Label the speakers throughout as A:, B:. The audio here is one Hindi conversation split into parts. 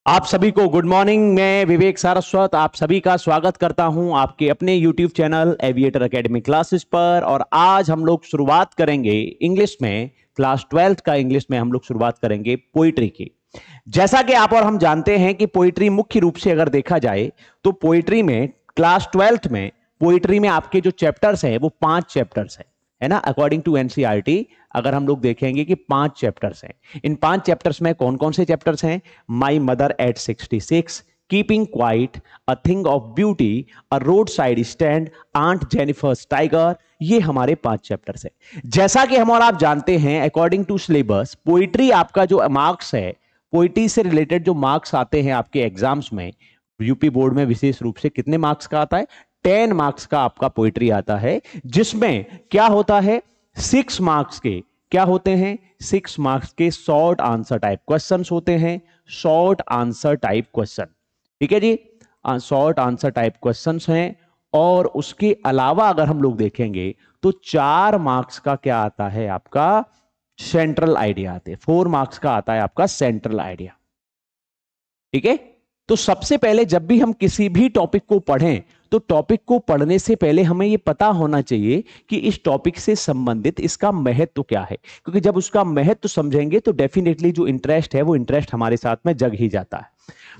A: आप सभी को गुड मॉर्निंग। मैं विवेक सारस्वत आप सभी का स्वागत करता हूं आपके अपने YouTube channel aviator academy classes पर। और आज हम लोग शुरुआत करेंगे इंग्लिश में, क्लास 12th का इंग्लिश में हम लोग शुरुआत करेंगे पोइट्री की। जैसा कि आप और हम जानते हैं कि पोइट्री मुख्य रूप से अगर देखा जाए तो पोइट्री में क्लास 12th में पोइट्री में आपके जो चैप्टर्स हैं वो 5 चैप्टर्स हैं, है ना। अकॉर्डिंग टू एनसीईआरटी अगर हम लोग देखेंगे कि 5 चैप्टर्स हैं। इन 5 चैप्टर्स में कौन कौन से चैप्टर्स हैं? My mother at 66, keeping quiet, a thing of beauty, a road side stand, aunt Jennifer's tiger, ये हमारे 5 चैप्टर्स हैं। जैसा कि हम और आप जानते हैं अकॉर्डिंग टू सिलेबस पोइट्री आपका जो मार्क्स है, पोइट्री से रिलेटेड जो मार्क्स आते हैं आपके एग्जाम्स में, यूपी बोर्ड में विशेष रूप से कितने मार्क्स का आता है? 10 मार्क्स का आपका पोइट्री आता है, जिसमें क्या होता है 6 मार्क्स के क्या होते हैं? 6 मार्क्स के शॉर्ट आंसर टाइप क्वेश्चंस होते हैं। शॉर्ट आंसर टाइप क्वेश्चन, ठीक है जी, शॉर्ट आंसर टाइप क्वेश्चंस हैं। और उसके अलावा अगर हम लोग देखेंगे तो 4 मार्क्स का क्या आता है आपका? सेंट्रल आइडिया आते हैं। 4 मार्क्स का आता है आपका सेंट्रल आइडिया, ठीक है। तो सबसे पहले जब भी हम किसी भी टॉपिक को पढ़ें तो टॉपिक को पढ़ने से पहले हमें यह पता होना चाहिए कि इस टॉपिक से संबंधित इसका महत्व क्या है, क्योंकि जब उसका महत्व समझेंगे तो डेफिनेटली जो इंटरेस्ट है वो इंटरेस्ट हमारे साथ में जग ही जाता है।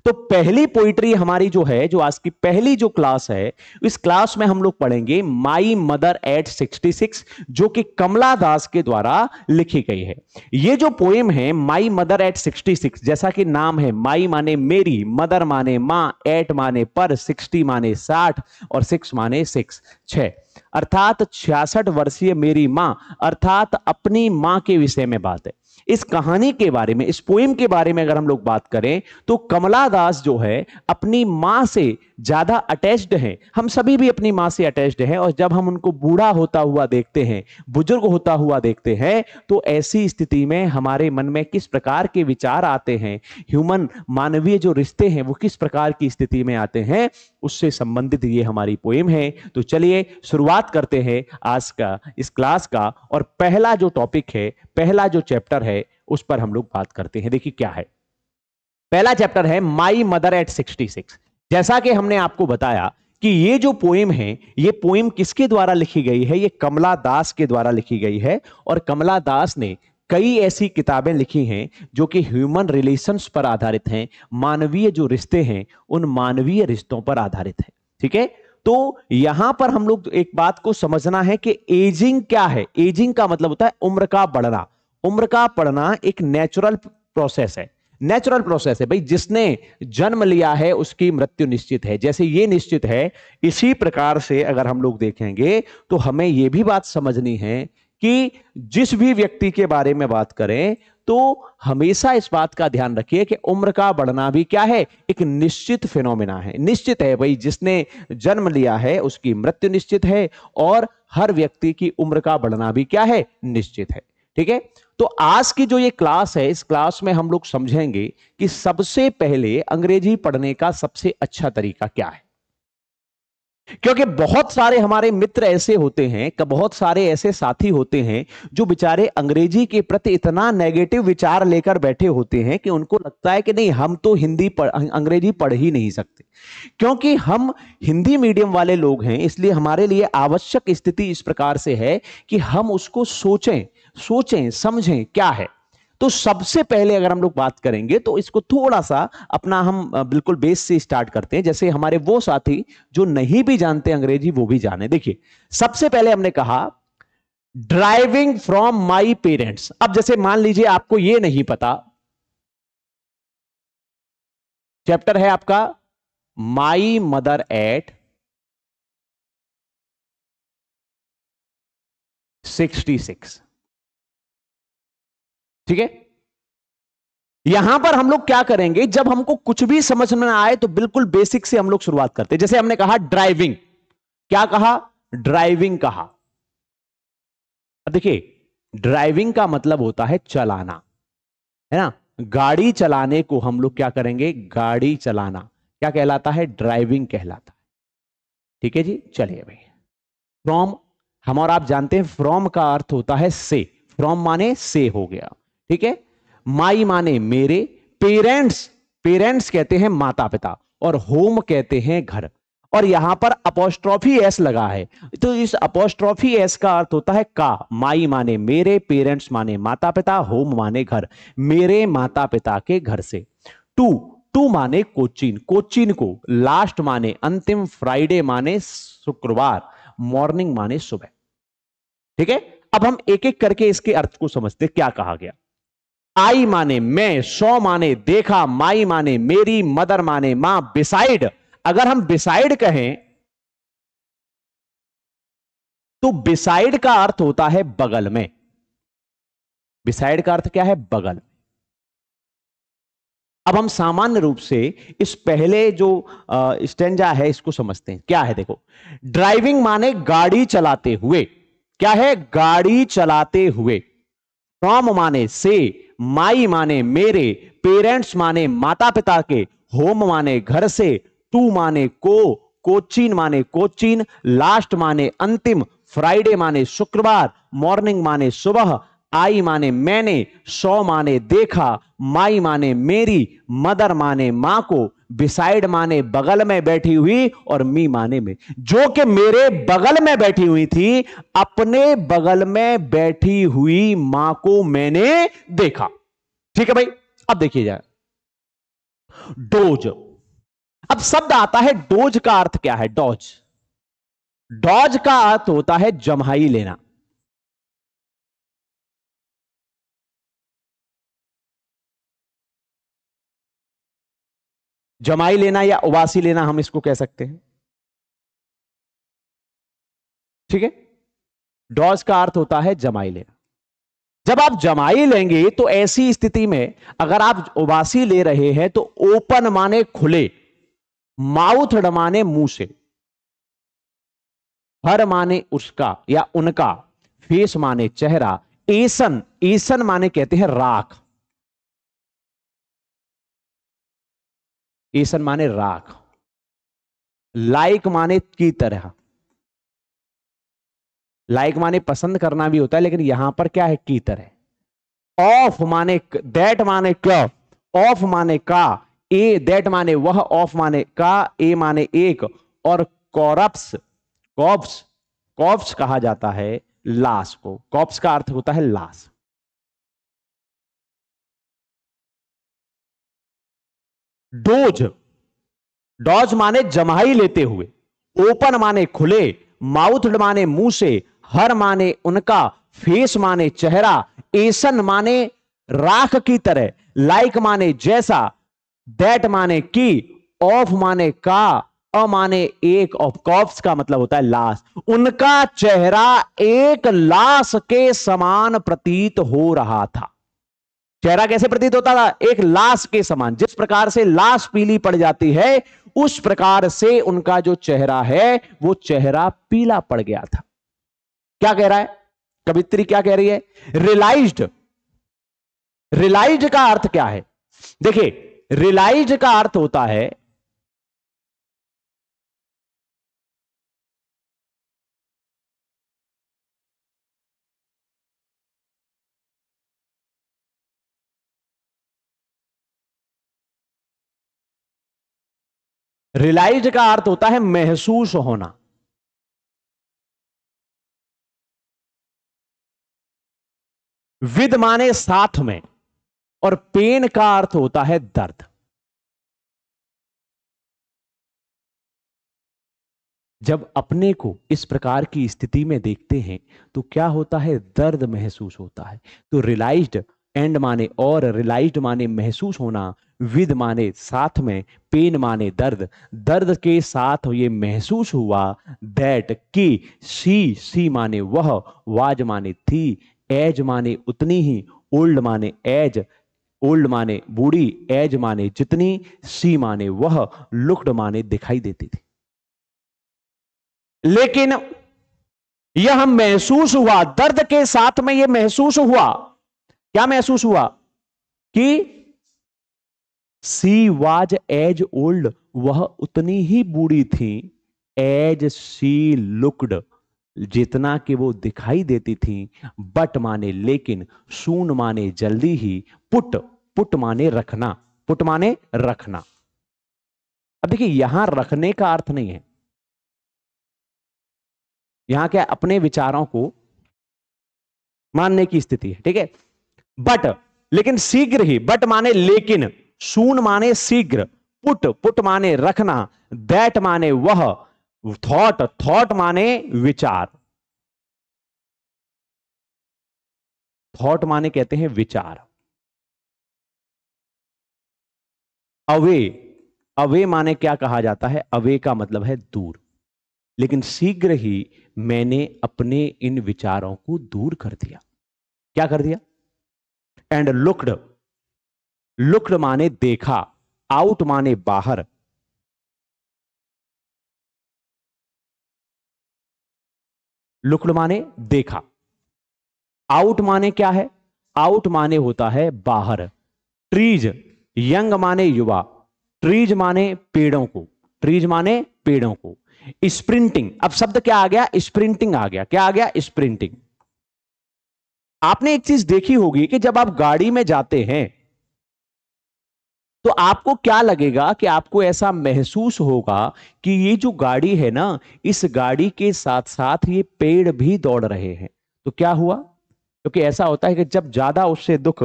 A: तो पहली पोइट्री हमारी जो है, जो आज की पहली जो क्लास है, इस क्लास में हम लोग पढ़ेंगे माई मदर एट 66, जो कि कमला दास के द्वारा लिखी गई है। ये जो पोएम है माई मदर एट 66, जैसा कि नाम है, माई माने मेरी, मदर माने मां, एट माने पर, 60 माने 60 और 6 माने 6, अर्थात 66 वर्षीय मेरी मां, अर्थात अपनी मां के विषय में बात है। इस कहानी के बारे में, इस पोएम के बारे में अगर हम लोग बात करें तो कमला दास जो है अपनी मां से ज्यादा अटैच्ड हैं। हम सभी भी अपनी मां से अटैच्ड हैं, और जब हम उनको बूढ़ा होता हुआ देखते हैं, बुजुर्ग होता हुआ देखते हैं, तो ऐसी स्थिति में हमारे मन में किस प्रकार के विचार आते हैं, ह्यूमन मानवीय जो रिश्ते हैं वो किस प्रकार की स्थिति में आते हैं, उससे संबंधित ये हमारी पोएम है। तो चलिए शुरुआत करते हैं आज का इस क्लास का, और पहला जो टॉपिक है, पहला जो चैप्टर है, उस पर हम लोग बात करते हैं। देखिए क्या है, पहला चैप्टर है माई मदर एट 66। जैसा कि हमने आपको बताया कि ये जो पोएम है, ये पोएम किसके द्वारा लिखी गई है? ये कमला दास के द्वारा लिखी गई है। और कमला दास ने कई ऐसी किताबें लिखी हैं जो कि ह्यूमन रिलेशंस पर आधारित हैं, मानवीय जो रिश्ते हैं उन मानवीय रिश्तों पर आधारित है, ठीक है। तो यहां पर हम लोग एक बात को समझना है कि एजिंग क्या है। एजिंग का मतलब होता है उम्र का बढ़ना। उम्र का बढ़ना एक नेचुरल प्रोसेस है, नेचुरल प्रोसेस है भाई। जिसने जन्म लिया है उसकी मृत्यु निश्चित है, जैसे ये निश्चित है, इसी प्रकार से अगर हम लोग देखेंगे तो हमें यह भी बात समझनी है कि जिस भी व्यक्ति के बारे में बात करें तो हमेशा इस बात का ध्यान रखिए कि उम्र का बढ़ना भी क्या है? एक निश्चित फिनोमिना है, निश्चित है भाई। जिसने जन्म लिया है उसकी मृत्यु निश्चित है, और हर व्यक्ति की उम्र का बढ़ना भी क्या है? निश्चित है, ठीक है। तो आज की जो ये क्लास है, इस क्लास में हम लोग समझेंगे कि सबसे पहले अंग्रेजी पढ़ने का सबसे अच्छा तरीका क्या है। क्योंकि बहुत सारे हमारे मित्र ऐसे होते हैं, बहुत सारे ऐसे साथी होते हैं जो बेचारे अंग्रेजी के प्रति इतना नेगेटिव विचार लेकर बैठे होते हैं कि उनको लगता है कि नहीं, हम तो अंग्रेजी पढ़ ही नहीं सकते। क्योंकि हम हिंदी मीडियम वाले लोग हैं, इसलिए हमारे लिए आवश्यक स्थिति इस प्रकार से है कि हम उसको सोचें समझें क्या है। तो सबसे पहले अगर हम लोग बात करेंगे तो इसको थोड़ा सा अपना हम बिल्कुल बेस से स्टार्ट करते हैं, जैसे हमारे वो साथी जो नहीं भी जानते अंग्रेजी वो भी जाने। देखिए सबसे पहले हमने कहा ड्राइविंग फ्रॉम माई पेरेंट्स। अब जैसे मान लीजिए आपको ये नहीं पता, चैप्टर है आपका माई मदर एट 66, ठीक है। यहां पर हम लोग क्या करेंगे, जब हमको कुछ भी समझ में आए तो बिल्कुल बेसिक से हम लोग शुरुआत करते हैं। जैसे हमने कहा ड्राइविंग, क्या कहा? ड्राइविंग कहा। अब देखिए ड्राइविंग का मतलब होता है चलाना, है ना। गाड़ी चलाने को हम लोग क्या करेंगे? गाड़ी चलाना क्या कहलाता है? ड्राइविंग कहलाता है, ठीक है जी। चलिए भाई, फ्रॉम, हम और आप जानते हैं फ्रॉम का अर्थ होता है से। फ्रॉम माने से हो गया, ठीक है। माई माने मेरे, पेरेंट्स पेरेंट्स कहते हैं माता पिता, और होम कहते हैं घर। और यहां पर अपोस्ट्रोफी एस लगा है, तो इस अपोस्ट्रोफी एस का अर्थ होता है का। माई माने मेरे, पेरेंट्स माने माता पिता, होम माने घर, मेरे माता पिता के घर से। टू, टू माने कोचिन, कोचिन को। लास्ट माने अंतिम, फ्राइडे माने शुक्रवार, मॉर्निंग माने सुबह। ठीक है, अब हम एक एक करके इसके अर्थ को समझते क्या कहा गया। आई माने मैं, सौ माने देखा, माई माने मेरी, मदर माने मां, बिसाइड। अगर हम बिसाइड कहें तो बिसाइड का अर्थ होता है बगल में। बिसाइड का अर्थ क्या है? बगल। अब हम सामान्य रूप से इस पहले जो स्टेंजा है इसको समझते हैं। क्या है देखो, ड्राइविंग माने गाड़ी चलाते हुए। क्या है? गाड़ी चलाते हुए। फ्रॉम माने से, माई माने मेरे, पेरेंट्स माने माता पिता के, होम माने घर से, टू माने को, कोचिन माने कोचिन, लास्ट माने अंतिम, फ्राइडे माने शुक्रवार, मॉर्निंग माने सुबह, आई माने मैंने, सौ माने देखा, माई माने मेरी, मदर माने मां को, बिसाइड माने बगल में बैठी हुई, और मी माने में। जो कि मेरे बगल में बैठी हुई थी, अपने बगल में बैठी हुई मां को मैंने देखा। ठीक है भाई, अब देखिए जाए डोज। अब शब्द आता है डोज का अर्थ क्या है? डॉज। डॉज का अर्थ होता है जम्हाई लेना। जमाई लेना या उबासी लेना हम इसको कह सकते हैं। ठीक है, डॉज का अर्थ होता है जमाई लेना। जब आप जमाई लेंगे तो ऐसी स्थिति में अगर आप उबासी ले रहे हैं तो ओपन माने खुले, माउथ माने मुंह से, हर माने उसका या उनका, फेस माने चेहरा, एसन, एसन माने कहते हैं राख, एसन माने राख, लाइक माने की तरह, लाइक माने पसंद करना भी होता है लेकिन यहां पर क्या है? की तरह। ऑफ माने दैट माने क्या, ऑफ माने का, ए दैट माने वह, ऑफ माने का, ए माने एक, और कॉरप्स, कॉप्स, कॉप्स कहा जाता है लाश को। कॉप्स का अर्थ होता है लाश। डोज, डॉज माने जमाई लेते हुए, ओपन माने खुले, माउथ माने मुंह से, हर माने उनका, फेस माने चेहरा, एसन माने राख की तरह, लाइक माने जैसा, दैट माने की, ऑफ माने का, अ माने एक, ऑफ कॉप्स का मतलब होता है लाश। उनका चेहरा एक लाश के समान प्रतीत हो रहा था। चेहरा कैसे प्रतीत होता था? एक लाश के समान। जिस प्रकार से लाश पीली पड़ जाती है उस प्रकार से उनका जो चेहरा है वो चेहरा पीला पड़ गया था। क्या कह रहा है कवित्री? क्या कह रही है? रियलाइज्ड। रियलाइज्ड का अर्थ क्या है? देखिए, रियलाइज्ड का अर्थ होता है रियलाइज्ड का अर्थ होता है महसूस होना। विद माने साथ में, और पेन का अर्थ होता है दर्द। जब अपने को इस प्रकार की स्थिति में देखते हैं तो क्या होता है? दर्द महसूस होता है। तो रियलाइज्ड, एंड माने और, रियलाइज्ड माने महसूस होना, विद माने साथ में, पेन माने दर्द, दर्द के साथ ये महसूस हुआ, दैट की, सी माने वह, वाज माने थी, एज माने उतनी ही, ओल्ड माने एज, ओल्ड माने बूढ़ी, एज माने जितनी, सी माने वह, लुक्ड माने दिखाई देती थी। लेकिन यह महसूस हुआ, दर्द के साथ में यह महसूस हुआ, क्या महसूस हुआ? कि सी वाज एज ओल्ड, वह उतनी ही बूढ़ी थी, एज सी लुक्ड, जितना कि वो दिखाई देती थी, बट माने लेकिन, सून माने जल्दी ही, पुट, पुट माने रखना, पुट माने रखना। अब देखिए यहां रखने का अर्थ नहीं है, यहां क्या अपने विचारों को मानने की स्थिति है, ठीक है। बट लेकिन शीघ्र ही, बट माने लेकिन, सून माने शीघ्र, पुट पुट माने रखना, दैट माने वह, थॉट थॉट माने विचार, थॉट माने कहते हैं विचार। अवे, अवे माने क्या कहा जाता है, अवे का मतलब है दूर, लेकिन शीघ्र ही मैंने अपने इन विचारों को दूर कर दिया। क्या कर दिया? एंड लुक्ड, लुक्ड माने देखा, आउट माने बाहर, लुक्ड माने देखा, आउट माने क्या है, आउट माने होता है बाहर। ट्रीज, यंग माने युवा, ट्रीज माने पेड़ों को, ट्रीज माने पेड़ों को। स्प्रिंटिंग, अब शब्द क्या आ गया, स्प्रिंटिंग आ गया। क्या आ गया? स्प्रिंटिंग। आपने एक चीज देखी होगी कि जब आप गाड़ी में जाते हैं तो आपको क्या लगेगा कि आपको ऐसा महसूस होगा कि ये जो गाड़ी है ना, इस गाड़ी के साथ साथ ये पेड़ भी दौड़ रहे हैं। तो क्या हुआ? क्योंकि ऐसा होता है कि जब ज्यादा उससे दुख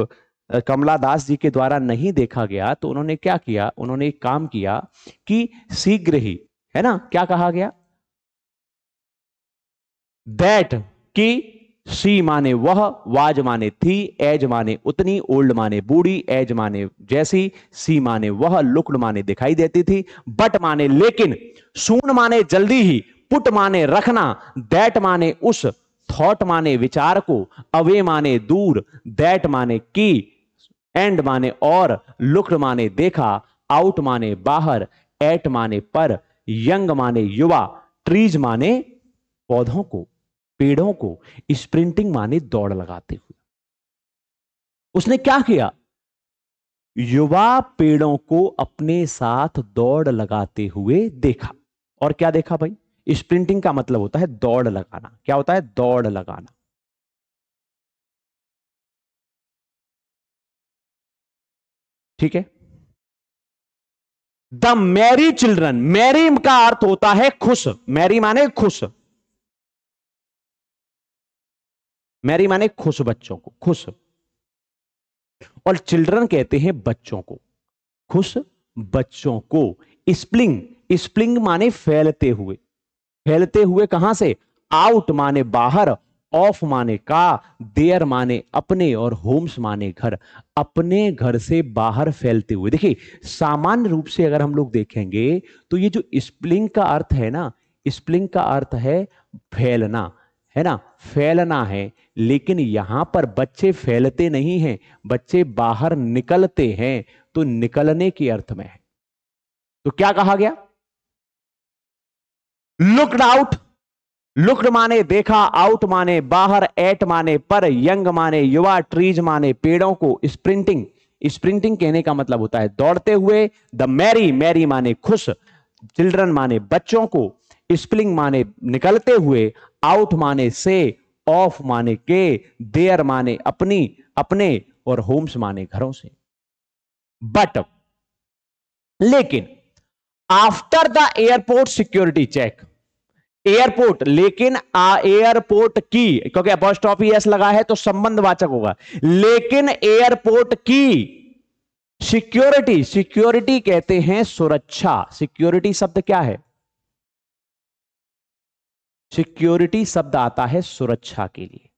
A: कमला दास जी के द्वारा नहीं देखा गया तो उन्होंने क्या किया, उन्होंने एक काम किया कि शीघ्र ही, है ना, क्या कहा गया, दैट की, सी माने वह, वाज माने थी, एज माने उतनी, ओल्ड माने बूढ़ी, एज माने जैसी, सी माने वह, लुक्ड माने दिखाई देती थी, बट माने लेकिन, सून माने जल्दी ही, पुट माने रखना, दैट माने उस, थॉट माने विचार को, अवे माने दूर, दैट माने की, एंड माने और, लुक्ड माने देखा, आउट माने बाहर, एट माने पर, यंग माने युवा, ट्रीज माने पौधों को, पेड़ों को, स्प्रिंटिंग माने दौड़ लगाते हुए। उसने क्या किया? युवा पेड़ों को अपने साथ दौड़ लगाते हुए देखा। और क्या देखा भाई? स्प्रिंटिंग का मतलब होता है दौड़ लगाना। क्या होता है? दौड़ लगाना। ठीक है। द मैरी चिल्ड्रन, मैरी का अर्थ होता है खुश, मैरी माने खुश, मैरी माने खुश, बच्चों को, खुश। और चिल्ड्रन कहते हैं बच्चों को, खुश बच्चों को। स्प्लिंग, स्प्लिंग माने फैलते हुए, फैलते हुए कहां से? आउट माने बाहर, ऑफ माने का, देयर माने अपने, और होम्स माने घर, अपने घर से बाहर फैलते हुए। देखिए सामान्य रूप से अगर हम लोग देखेंगे तो ये जो स्प्लिंग का अर्थ है ना, स्प्लिंग का अर्थ है फैलना, है ना, फैलना है। लेकिन यहां पर बच्चे फैलते नहीं हैं, बच्चे बाहर निकलते हैं, तो निकलने के अर्थ में है। तो क्या कहा गया? लुक्ड आउट, लुक्ड माने देखा, आउट माने बाहर, एट माने पर, यंग माने युवा, ट्रीज माने पेड़ों को, स्प्रिंटिंग, स्प्रिंटिंग कहने का मतलब होता है दौड़ते हुए। द मैरी, मैरी माने खुश, चिल्ड्रन माने बच्चों को, स्प्लिंग माने निकलते हुए, आउट माने से, ऑफ माने के, देयर माने अपनी, अपने, और होम्स माने घरों से। बट लेकिन, after the airport security check, airport, लेकिन एयरपोर्ट की, क्योंकि अपॉस्ट्रोफी एस लगा है तो संबंधवाचक होगा, लेकिन एयरपोर्ट की सिक्योरिटी, सिक्योरिटी कहते हैं सुरक्षा। सिक्योरिटी शब्द क्या है? सिक्योरिटी शब्द आता है सुरक्षा के लिए,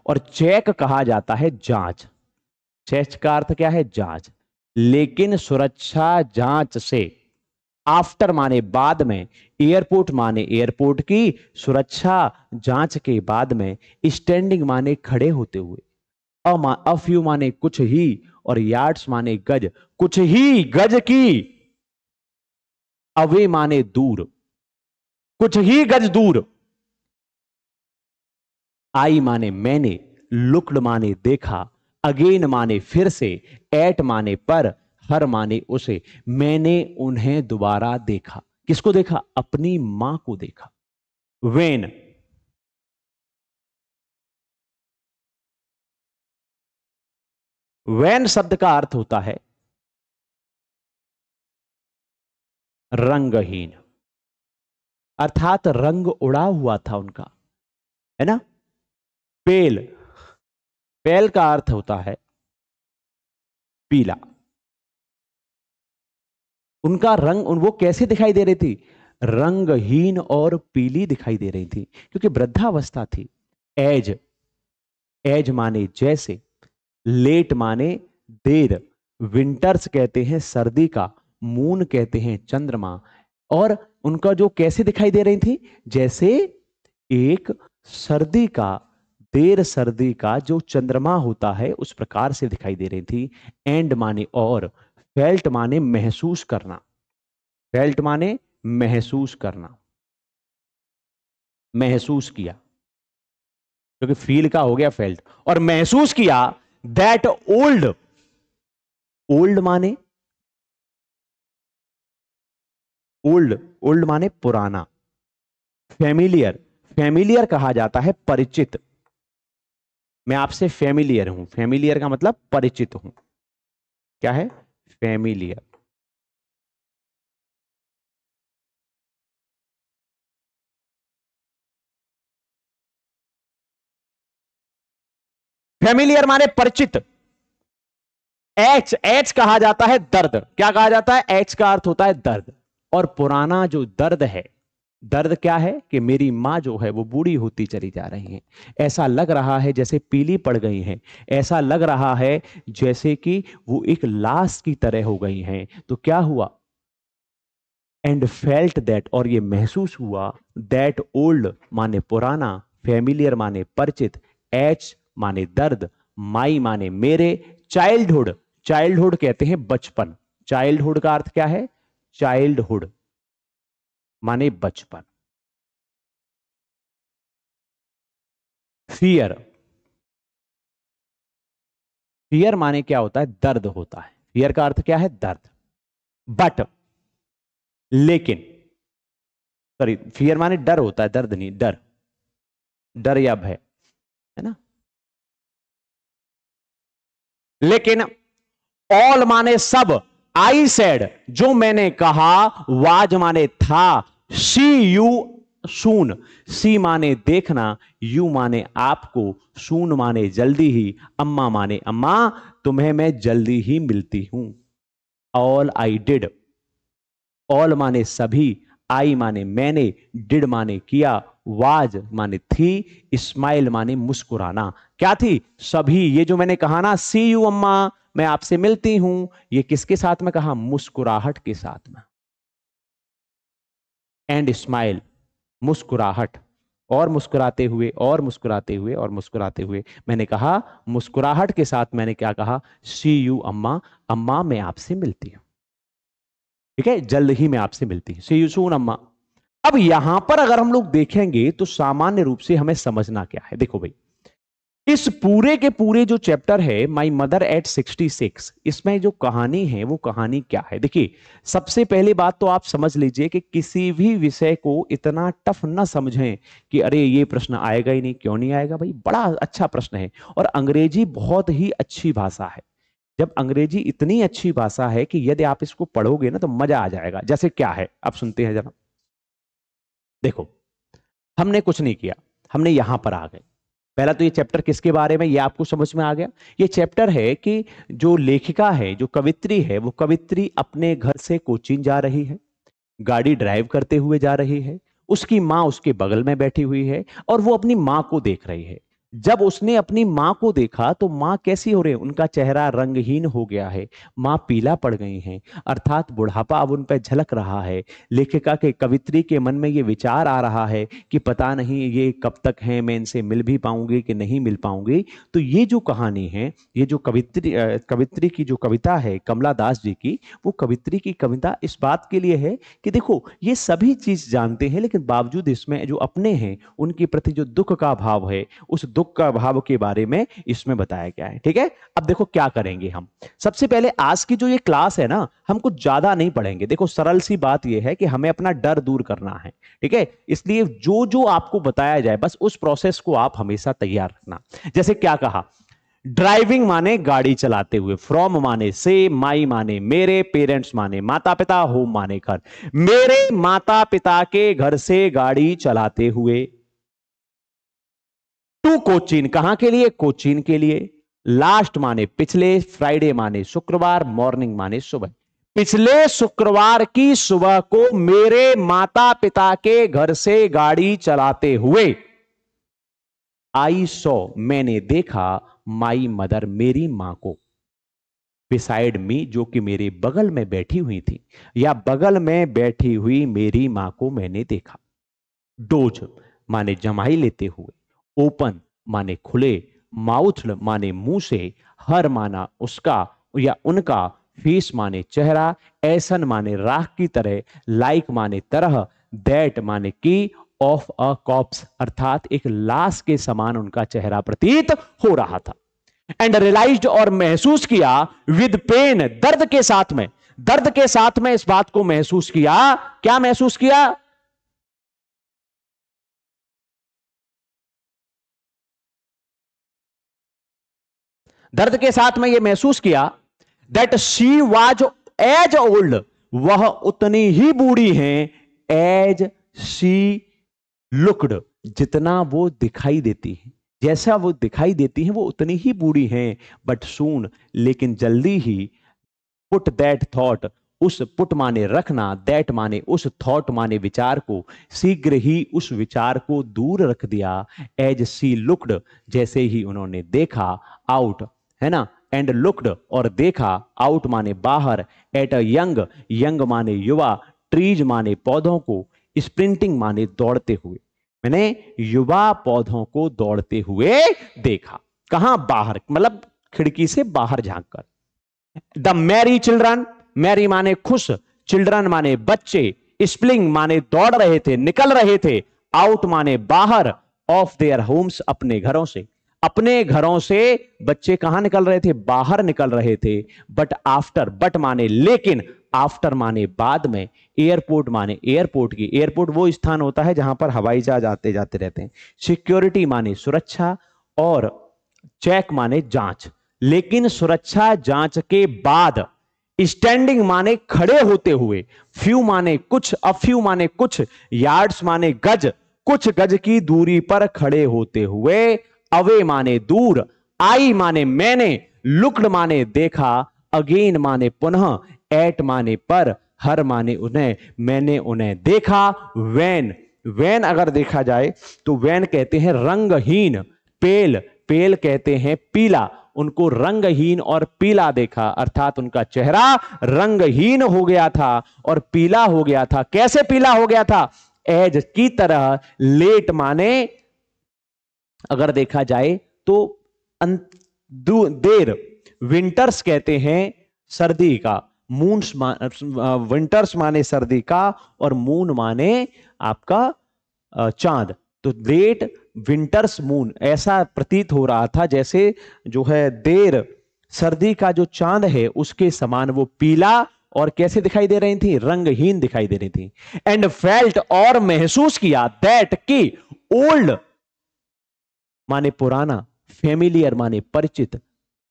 A: और चेक कहा जाता है जांच। चेक का अर्थ क्या है? जांच। लेकिन सुरक्षा जांच से, आफ्टर माने बाद में, एयरपोर्ट माने एयरपोर्ट की, सुरक्षा जांच के बाद में, स्टैंडिंग माने खड़े होते हुए, अफ्यू माने कुछ ही, और यार्ड्स माने गज, कुछ ही गज की, अवे माने दूर, कुछ ही गज दूर, आई माने मैंने, लुक्ड माने देखा, अगेन माने फिर से, एट माने पर, हर माने उसे, मैंने उन्हें दोबारा देखा। किसको देखा? अपनी मां को देखा। वेन, वैन शब्द का अर्थ होता है रंगहीन, अर्थात रंग उड़ा हुआ था उनका, है ना। पेल, पेल का अर्थ होता है पीला। उनका रंग, वो कैसे दिखाई दे रही थी? रंगहीन और पीली दिखाई दे रही थी, क्योंकि वृद्धावस्था थी। एज, एज माने जैसे, लेट माने देर, विंटर्स कहते हैं सर्दी का, मून कहते हैं चंद्रमा। और उनका जो कैसे दिखाई दे रही थी? जैसे एक सर्दी का, देर सर्दी का जो चंद्रमा होता है उस प्रकार से दिखाई दे रही थी। एंड माने और, फेल्ट माने महसूस करना, फेल्ट माने महसूस करना, महसूस किया, क्योंकि फील का हो गया फेल्ट, और महसूस किया दैट ओल्ड, ओल्ड माने ओल्ड, ओल्ड माने पुराना। फेमिलियर, फेमिलियर कहा जाता है परिचित। मैं आपसे फेमिलियर हूं, फेमिलियर का मतलब परिचित हूं। क्या है? फेमिलियर। फेमिलियर माने परिचित। एच, एच कहा जाता है दर्द। क्या कहा जाता है? एच का अर्थ होता है दर्द। और पुराना जो दर्द है, दर्द क्या है कि मेरी मां जो है वो बूढ़ी होती चली जा रही है, ऐसा लग रहा है जैसे पीली पड़ गई हैं, ऐसा लग रहा है जैसे कि वो एक लाश की तरह हो गई हैं। तो क्या हुआ? एंड फेल्ट दैट, और ये महसूस हुआ, दैट ओल्ड माने पुराना, फेमिलियर माने परिचित, एच माने दर्द, माई माने मेरे, चाइल्डहुड, चाइल्डहुड कहते हैं बचपन। चाइल्डहुड का अर्थ क्या है? चाइल्डहुड माने बचपन। फियर, फियर माने क्या होता है? दर्द होता है। फियर का अर्थ क्या है? दर्द। बट, लेकिन, सॉरी, फियर माने डर होता है, दर्द नहीं, डर, डर या भय, है ना। लेकिन ऑल माने सब, आई सेड जो मैंने कहा, वाज माने था, सी यू सून, सी माने देखना, यू माने आपको, सून माने जल्दी ही, अम्मा माने अम्मा, तुम्हें मैं जल्दी ही मिलती हूं। ऑल आई डिड, ऑल माने सभी, आई माने मैंने, डिड माने किया, वाज माने थी, स्माइल माने मुस्कुराना। क्या थी? सभी। ये जो मैंने कहा ना, सी यू अम्मा, मैं आपसे मिलती हूं, ये किसके साथ में कहा? मुस्कुराहट के साथ में। एंड स्माइल, मुस्कुराहट, और मुस्कुराते हुए, और मुस्कुराते हुए, और मुस्कुराते हुए। मैंने कहा मुस्कुराहट के साथ, मैंने क्या कहा? सी यू अम्मा, अम्मा मैं आपसे मिलती हूं, ठीक है, जल्द ही मैं आपसे मिलती हूं, सी यू सून अम्मा। अब यहां पर अगर हम लोग देखेंगे तो सामान्य रूप से हमें समझना क्या है। देखो भाई, इस पूरे के पूरे जो चैप्टर है माई मदर एट 66, इसमें जो कहानी है वो कहानी क्या है? देखिए, सबसे पहली बात तो आप समझ लीजिए कि किसी भी विषय को इतना टफ ना समझें कि अरे ये प्रश्न आएगा ही नहीं। क्यों नहीं आएगा भाई? बड़ा अच्छा प्रश्न है। और अंग्रेजी बहुत ही अच्छी भाषा है। जब अंग्रेजी इतनी अच्छी भाषा है कि यदि आप इसको पढ़ोगे ना तो मजा आ जाएगा। जैसे क्या है, आप सुनते हैं जरा। देखो, हमने कुछ नहीं किया, हमने यहां पर आ गए। पहला तो ये चैप्टर किसके बारे में, ये आपको समझ में आ गया। ये चैप्टर है कि जो लेखिका है, जो कवित्री है, वो कवित्री अपने घर से कोचीन जा रही है, गाड़ी ड्राइव करते हुए जा रही है। उसकी मां उसके बगल में बैठी हुई है और वो अपनी मां को देख रही है। जब उसने अपनी मां को देखा तो मां कैसी हो रही है? उनका चेहरा रंगहीन हो गया है, मां पीला पड़ गई हैं, अर्थात बुढ़ापा अब उन पर झलक रहा है। लेखिका के, कवित्री के मन में ये विचार आ रहा है कि पता नहीं ये कब तक हैं, मैं इनसे मिल भी पाऊंगी कि नहीं मिल पाऊंगी। तो ये जो कहानी है, ये जो कवित्री की जो कविता है कमला दास जी की, वो कवित्री की कविता इस बात के लिए है कि देखो, ये सभी चीज जानते हैं लेकिन बावजूद इसमें जो अपने हैं उनके प्रति जो दुख का भाव है, उस दुख का भाव के बारे में इसमें बताया गया है। ठीक है, अब देखो क्या करेंगे हम। सबसे पहले आज की जो ये क्लास है ना, हम कुछ ज्यादा नहीं पढ़ेंगे। देखो, सरल सी बात ये है कि हमें अपना डर दूर करना है। ठीक है, इसलिए जो जो आपको बताया जाए बस उस प्रोसेस को आप हमेशा तैयार रखना। जैसे क्या कहा, ड्राइविंग माने गाड़ी चलाते हुए, फ्रॉम माने से, माई माने मेरे, पेरेंट्स माने माता पिता, होम माने घर, मेरे माता पिता के घर से गाड़ी चलाते हुए। टू कोचीन, कहां के लिए? कोचीन के लिए। लास्ट माने पिछले, फ्राइडे माने शुक्रवार, मॉर्निंग माने सुबह। पिछले शुक्रवार की सुबह को मेरे माता पिता के घर से गाड़ी चलाते हुए। आई सॉ, मैंने देखा, माई मदर, मेरी मां को, बिसाइड मी, जो कि मेरे बगल में बैठी हुई थी, या बगल में बैठी हुई मेरी मां को मैंने देखा। डोज माने जमाई लेते हुए, ओपन माने खुले, माउथ माने मुंह से, हर माना उसका या उनका, फेस माने चेहरा, ऐसन माने राख की तरह, लाइक माने तरह, दैट माने की, ऑफ अ कॉप्स अर्थात एक लाश के समान उनका चेहरा प्रतीत हो रहा था। एंड रियलाइज्ड, और महसूस किया, विद पेन, दर्द के साथ में, दर्द के साथ में इस बात को महसूस किया। क्या महसूस किया? दर्द के साथ में यह महसूस किया that she was as old, वह उतनी ही बूढ़ी हैं, एज शी लुक्ड, जितना वो दिखाई देती है, जैसा वो दिखाई देती हैं वो उतनी ही बूढ़ी हैं। बट सून, लेकिन जल्दी ही, पुट दैट थॉट, उस पुट माने रखना, दैट माने उस, थॉट माने विचार को, शीघ्र ही उस विचार को दूर रख दिया। एज सी लुक्ड, जैसे ही उन्होंने देखा, आउट, है ना, एंड लुक्ड, और देखा, आउट माने बाहर, एट अ यंग, यंग माने युवा, ट्रीज माने पौधों को, स्प्रिंटिंग माने दौड़ते हुए, मैंने युवा पौधों को दौड़ते हुए देखा। कहां? बाहर, मतलब खिड़की से बाहर झांककर। द मैरी चिल्ड्रन, मैरी माने खुश, चिल्ड्रन माने बच्चे, स्प्लिंग माने दौड़ रहे थे, निकल रहे थे, आउट माने बाहर, ऑफ देयर होम्स, अपने घरों से, अपने घरों से बच्चे कहां निकल रहे थे? बाहर निकल रहे थे। बट आफ्टर, बट माने लेकिन, आफ्टर माने बाद में, एयरपोर्ट माने एयरपोर्ट की, एयरपोर्ट वो स्थान होता है जहां पर हवाई जहाज आते जाते रहते हैं, सिक्योरिटी माने सुरक्षा, और चेक माने जांच, लेकिन सुरक्षा जांच के बाद, स्टैंडिंग माने खड़े होते हुए, फ्यू माने कुछ, अ फ्यू माने कुछ, यार्ड्स माने गज, कुछ गज की दूरी पर खड़े होते हुए, अवे माने दूर, आई माने मैंने, लुक्ड माने देखा, अगेन माने पुनः, एट माने पर, हर माने उन्हें, मैंने उन्हें देखा। वैन, वैन अगर देखा जाए तो वैन कहते हैं रंगहीन, पेल, पेल कहते हैं पीला, उनको रंगहीन और पीला देखा, अर्थात उनका चेहरा रंगहीन हो गया था और पीला हो गया था। कैसे पीला हो गया था? एज की तरह, लेट माने अगर देखा जाए तो देर, विंटर्स कहते हैं सर्दी का, मून्स विंटर्स माने सर्दी का, और मून माने आपका चांद। तो लेट विंटर्स मून, ऐसा प्रतीत हो रहा था जैसे जो है देर सर्दी का जो चांद है उसके समान वो पीला और कैसे दिखाई दे रही थी? रंगहीन दिखाई दे रही थी। एंड फेल्ट, और महसूस किया, दैट की, ओल्ड माने पुराना, फेमिलियर माने परिचित,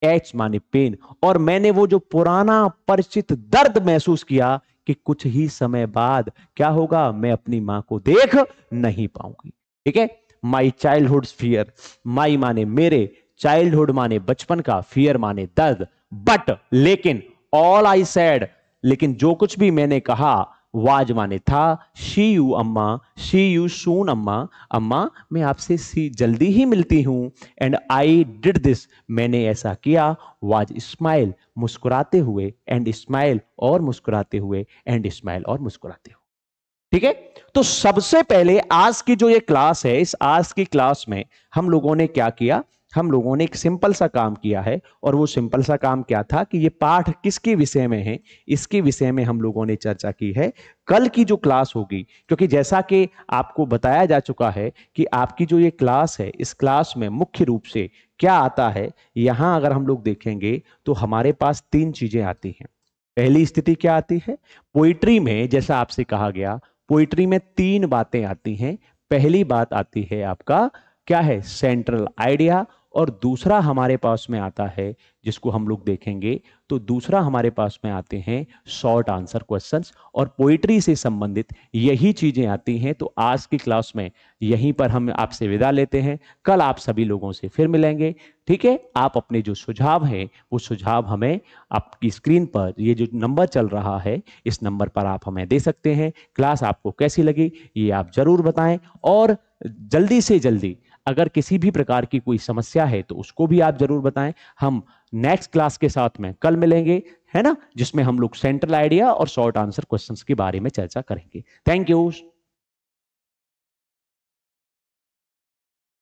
A: एच माने पेन, और मैंने वो जो पुराना परिचित दर्द महसूस किया कि कुछ ही समय बाद क्या होगा? मैं अपनी मां को देख नहीं पाऊंगी। ठीक है, माई चाइल्डहुड फियर, माई माने मेरे, चाइल्डहुड माने बचपन का, फियर माने दर्द, बट लेकिन, ऑल आई सेड, लेकिन जो कुछ भी मैंने कहा, वाज माने था, शी यू अम्मा, शी यू सून अम्मा, अम्मा मैं आपसे जल्दी ही मिलती हूं, एंड आई डिड दिस, मैंने ऐसा किया, वाज स्माइल, मुस्कुराते हुए, एंड स्माइल और मुस्कुराते हुए, एंड स्माइल और मुस्कुराते हुए। ठीक है, तो सबसे पहले आज की जो ये क्लास है, इस आज की क्लास में हम लोगों ने क्या किया? हम लोगों ने एक सिंपल सा काम किया है, और वो सिंपल सा काम क्या था कि ये पाठ किसके विषय में है, इसके विषय में हम लोगों ने चर्चा की है। कल की जो क्लास होगी, क्योंकि जैसा कि आपको बताया जा चुका है कि आपकी जो ये क्लास है, इस क्लास में मुख्य रूप से क्या आता है, यहां अगर हम लोग देखेंगे तो हमारे पास 3 चीजें आती हैं। पहली स्थिति क्या आती है? पोइट्री में, जैसा आपसे कहा गया, पोइट्री में 3 बातें आती हैं। पहली बात आती है आपका क्या है? सेंट्रल आइडिया, और दूसरा हमारे पास में आता है जिसको हम लोग देखेंगे, तो दूसरा हमारे पास में आते हैं शॉर्ट आंसर क्वेश्चंस, और पोइट्री से संबंधित यही चीजें आती हैं। तो आज की क्लास में यहीं पर हम आपसे विदा लेते हैं, कल आप सभी लोगों से फिर मिलेंगे। ठीक है, आप अपने जो सुझाव हैं वो सुझाव हमें आपकी स्क्रीन पर ये जो नंबर चल रहा है इस नंबर पर आप हमें दे सकते हैं। क्लास आपको कैसी लगी ये आप जरूर बताएं, और जल्दी से जल्दी अगर किसी भी प्रकार की कोई समस्या है तो उसको भी आप जरूर बताएं। हम नेक्स्ट क्लास के साथ में कल मिलेंगे, है ना, जिसमें हम लोग सेंट्रल आइडिया और शॉर्ट आंसर क्वेश्चंस के बारे में चर्चा करेंगे। Thank you.